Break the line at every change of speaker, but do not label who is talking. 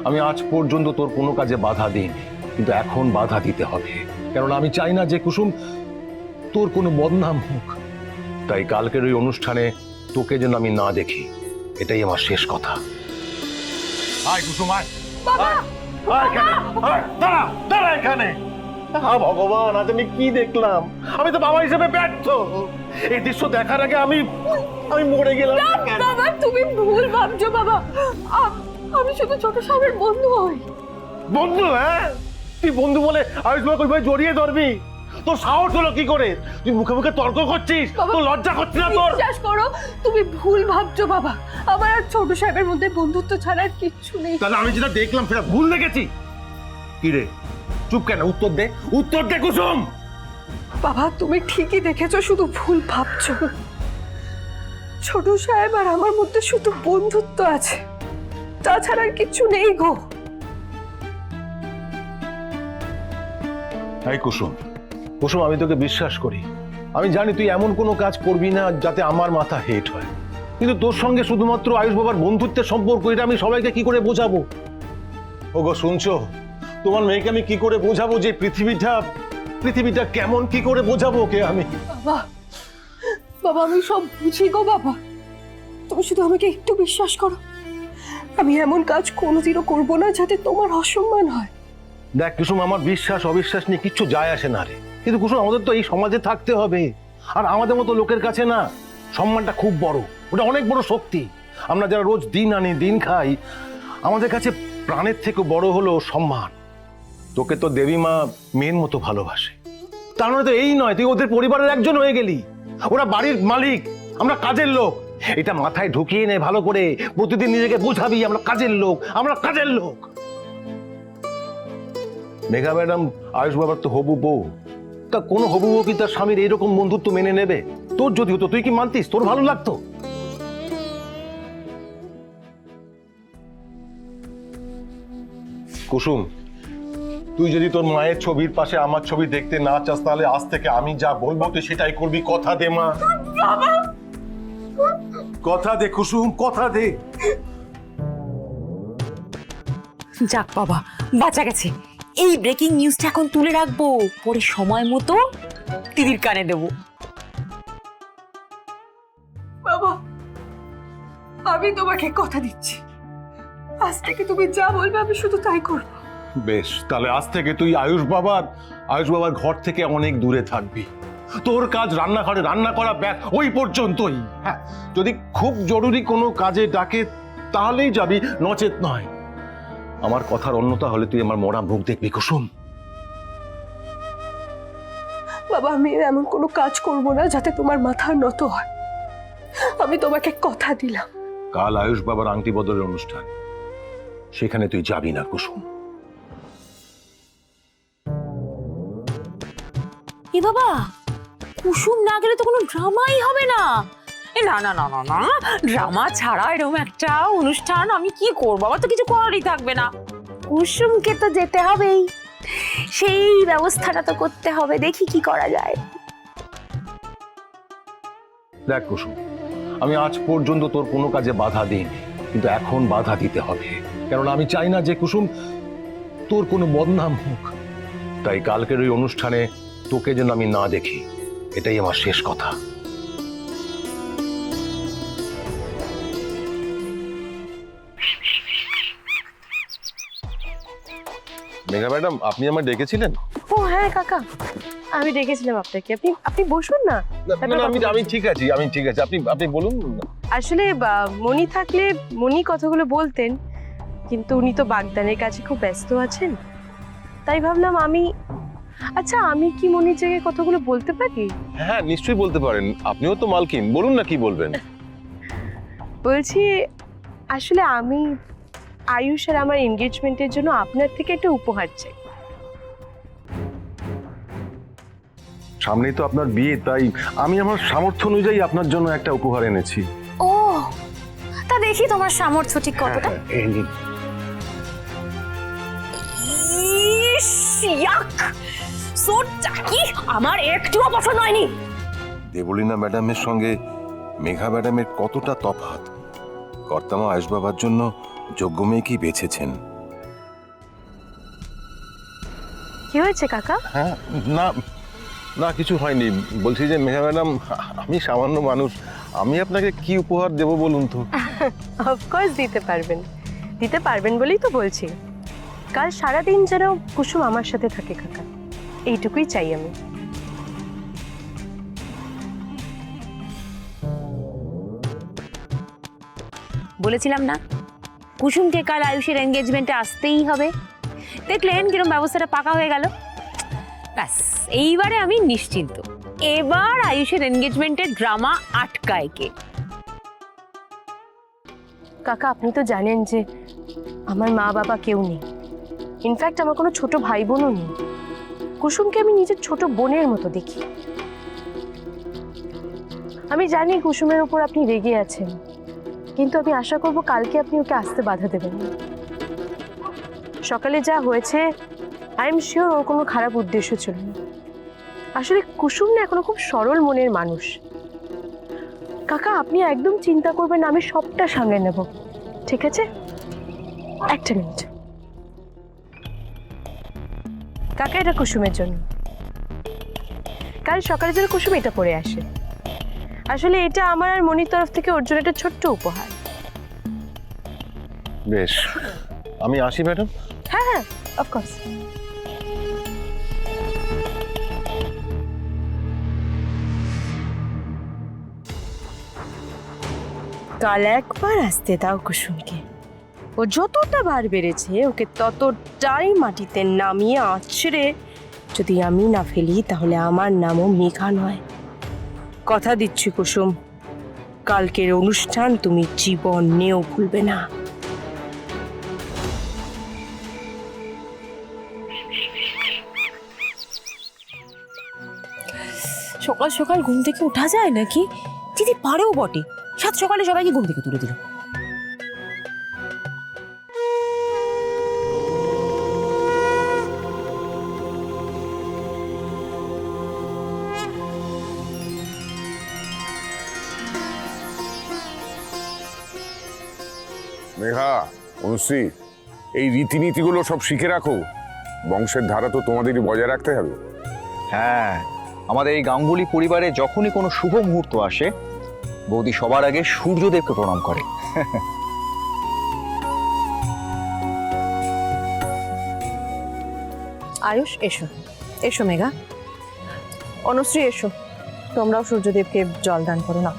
আমি আজ পর্যন্ত তোর কোনো কাজে বাধা দিইনি, কিন্তু এখন বাধা দিতে হবে, কারণ আমি চাই না যে কুসুম তোর কোনো বদনাম হোক। তাই কালকের ওই অনুষ্ঠানে তোকে যেন আমি না দেখি, এটাই আমার শেষ কথা। আয় কুসুম, আয়। দাঁড়া এখানে। ভগবান, আজ আমি কি দেখলাম? আমি তো বাবা হিসেবে ব্যর্থ। এই দৃশ্য দেখার আগে আমি মরে গেলাম।
বাবা, তুমি ভুল ভাবছো বাবা। আমি শুধু ছোট সাহেবের বন্ধু হই।
বন্ধু? হ্যাঁ, তুই বন্ধু বলে আয়ুষ বাবাকে ওইভাবে জড়িয়ে ধরবি? তোর সাহস হলো কি করে? তুই মুখে মুখে তর্ক করছিস, তোর লজ্জা করছিস না তোর?
বিশ্বাস করো, তুমি ভুল ভাবছো বাবা। আমার আর ছোট সাহেবের মধ্যে বন্ধুত্ব ছাড়া আর কিচ্ছু নেই।
তাহলে আমি যেটা দেখলাম সেটা ভুল দেখেছি? কি রে, চুপ কেন? উত্তর দে, উত্তর দে কুসুম।
বাবা, তুমি ঠিকই দেখেছো, শুধু ভুল ভাবছো। ছোট সাহেব আর আমার মধ্যে শুধু বন্ধুত্ব আছে, তাছাড়া আর কিচ্ছু নেই গো।
এই কুসুম, কুসুম, আমি তোকে বিশ্বাস করি। আমি জানি তুই এমন কোনো কাজ করবি না যাতে আমার মাথা হেট হয়, কিন্তু তোর সঙ্গে শুধুমাত্র আয়ুষ বাবার বন্ধুত্বের সম্পর্ক, এটা আমি সবাইকে কি করে বোঝাবো? ওগো শুনছো? তোমার মেয়েকে আমি কি করে বোঝাবো যে পৃথিবীটা কেমন? কি করে বোঝাবো ওকে আমি?
বাবা, বাবা, আমি সব বুঝি গো বাবা। তুমি শুধু আমাকে একটু বিশ্বাস করো। আমি এমন কাজ কোনোদিনও করবো না যাতে তোমার অসম্মান হয়।
দেখ কুসুম, আমার বিশ্বাস অবিশ্বাস নিয়ে কিচ্ছু যায় আসে না রে, কিন্তু কুসুম আমাদের তো এই সমাজে থাকতে হবে, আর আমাদের মতো লোকের কাছে না সম্মানটা খুব বড়, ওটা অনেক বড় শক্তি। আমরা যারা রোজ দিন আনি দিন খাই, আমাদের কাছে প্রাণের থেকে বড় হলো সম্মান। তোকে তো দেবী মা মেয়ের মতো ভালোবাসে, তার মানে তো এই নয় তুই ওদের পরিবারের একজন হয়ে গেলি। ওরা বাড়ির মালিক, আমরা কাজের লোক। এটা মাথায় ঢুকিয়ে নে ভালো করে, প্রতিদিন নিজেকে বোঝাবি আমরা কাজের লোক, আমরা কাজের লোক। মেঘা ম্যাডাম আয়ুষ বাবার তো হবু বউ, তা কোনো হবু বউ কি তার স্বামীর এইরকম বন্ধুত্ব মেনে নেবে? তোর যদি হতো তুই কি মানতিস? তোর ভালো লাগতো? কুসুম, তুই যদি তোর মায়ের ছবির পাশে আমার ছবি দেখতে না চাস, তাহলে আজ থেকে আমি যা বলবো তুই সেটাই করবি। কথা দে মা। কথা দে কুসুম, কথা দে।
যাক বাবা, বাঁচা গেছে। এই ব্রেকিং নিউজটা এখন তুলে রাখবো, পরে সময় মতো দিদির কানে দেবো।
বাবা, আমি তোমাকে কথা দিচ্ছি, আজ থেকে তুমি যা বলবে আমি শুধু তাই করব।
বেশ, তাহলে আজ থেকে তুই আয়ুষ বাবার ঘর থেকে অনেক দূরে থাকবি। তোর কাজ রান্নাঘরে রান্না করা, ব্যাস ওই পর্যন্তই। হ্যাঁ, যদি খুব জরুরি কোনো কাজে ডাকে তাহলেই যাবি, নচেত নয়। আমার কথার অন্যতা হলে তুই আমার মরা মুখ দেখবি কুসুম।
বাবা, আমি এমন কোনো কাজ করব না যাতে তোমার মাথা নত হয়। আমি তোমাকে কথা দিলাম।
কাল আয়ুষ বাবার আংটি বদলের অনুষ্ঠান, সেখানে তুই যাবি না কুসুম।
এ বাবা, কুসুম না গেলে তো কোনো ড্রামাই হবে না। না না না না না, ড্রামা ছাড়া এরকম একটা অনুষ্ঠান আমি কি করবো? আমার তো কিছু করারই থাকবে না। কুসুমকে তো যেতে হবেই, সেই ব্যবস্থাটা তো করতে হবে। দেখি কি করা যায়।
দেখ কুসুম, আমি আজ পর্যন্ত তোর কোনো কাজে বাধা দিইনি, কিন্তু এখন বাধা দিতে হবে, কারণ আমি চাই না যে কুসুম তোর কোনো বদনাম হোক। তাই কালকের ওই অনুষ্ঠানে তোকে যেন আমি না দেখি, এটাই আমার শেষ কথা। মেঘা ম্যাডাম, আপনি আমায় ডেকেছিলেন?
ও হ্যাঁ কাকা, আমি ডেকেছিলাম আপনাকে। আপনি বসুন না।
আমি ঠিক আছি, আপনি বলুন।
আসলে মনি থাকলে মনি কথাগুলো বলতেন, কিন্তু উনি তো বাগদানের কাছে খুব ব্যস্ত আছেন, তাই ভাবলাম আচ্ছা আমি কি মনির জায়গায় কথাগুলো বলতে পারি?
হ্যাঁ নিশ্চয়ই বলতে পারেন, আপনিও তো মালকিন, বলুন না কি বলবেন।
বলছি আসলে আমি আয়ুষ আর আমার এনগেজমেন্টের জন্য আপনার থেকে একটা উপহার চাই।
সামনেই তো আপনার বিয়ে, তাই আমি আমার সামর্থ্য অনুযায়ী আপনার জন্য একটা উপহার এনেছি।
ও, তা দেখি তোমার সামর্থ্য ঠিক কতটা।
এই নিন।
ইস, ইয়াক! So tacky! আমার একটুও পছন্দ হয়নি।
দেবলীনা ম্যাডামের সঙ্গে মেঘা ম্যাডামের কতটা তফাৎ। কর্তামা আয়ুষ বাবার জন্য যোগ্য মেয়েকেই বেছেছেন।
কি হয়েছে কাকা?
হ্যাঁ, না না কিছু হয়নি। বলছি যে মেঘা ম্যাডাম, আমি সামান্য মানুষ, আমি আপনাকে কি উপহার দেব বলুন তো?
অফকোর্স দিতে পারবেন বলেই তো বলছি। কাল সারাদিন যেন কুসুম আমার সাথে থাকে কাকা, এইটুকুই চাই আমি।
বলেছিলাম না কুসুমকে কাল আয়ুষের এনগেজমেন্টে আসতেই হবে। দেখলেন কিরম ব্যবস্থাটা পাকা হয়ে গেল। ব্যাস এইবারে আমি নিশ্চিন্ত, এবার আয়ুষের এনগেজমেন্টের ড্রামা আটকায় কে।
কাকা আপনি তো জানেন যে আমার মা বাবা কেউ নেই, ইনফ্যাক্ট আমার কোনো ছোট ভাই বোনও নেই। কুসুমকে আমি নিজের ছোট বোনের মতো দেখি। আমি জানি কুসুমের উপর আপনি রেগে আছেন, কিন্তু আমি আশা করব কালকে আপনি ওকে আসতে বাধা দেবেন না। সকালে যা হয়েছে আই এম শিওর ওর কোনো খারাপ উদ্দেশ্য ছিল না। আসলে কুসুম না এখনো খুব সরল মনের মানুষ। কাকা আপনি একদম চিন্তা করবেন না, আমি সবটা সামলে নেব, ঠিক আছে? একটা মিনিট কাকা, এটা কুসুমের জন্য। কাল সকালে যেন কুসুম এটা পরে আসে। আসলে এটা আমার আর মনির তরফ থেকে ওর জন্য একটা ছোট্ট উপহার।
বেশ, আমি আসি ম্যাডাম।
হ্যাঁ হ্যাঁ, অফকোর্স। কাল একবার আসতে দাও কুসুমকে। ও যতটা বার বেড়েছে ওকে ততটাই মাটিতে নামিয়ে আছড়ে যদি আমি না ফেলি তাহলে আমার নামও মেঘা নয়। কথা দিচ্ছি কুসুম, কালকের অনুষ্ঠান তুমি জীবনেও ভুলবে না।
সকাল সকাল ঘুম থেকে ওঠা যায় নাকি? দিদি পারেও বটে, সাত সকালে সবাইকে ঘুম থেকে তুলে দিল।
মেঘা, অনুশ্রী, এই রীতিনীতিগুলো সব শিখে রাখো। বংশের ধারা তো তোমাদেরই বজায় রাখতে হবে।
হ্যাঁ, আমাদের এই গাঙ্গুলি পরিবারে যখনই কোনো শুভ মুহূর্ত আসে, বৌদি সবার আগে সূর্যদেবকে প্রণাম করে।
আয়ুষ এসো, এসো মেঘা। অনুশ্রী এসো, তোমরাও সূর্যদেবকে জল দান করো না।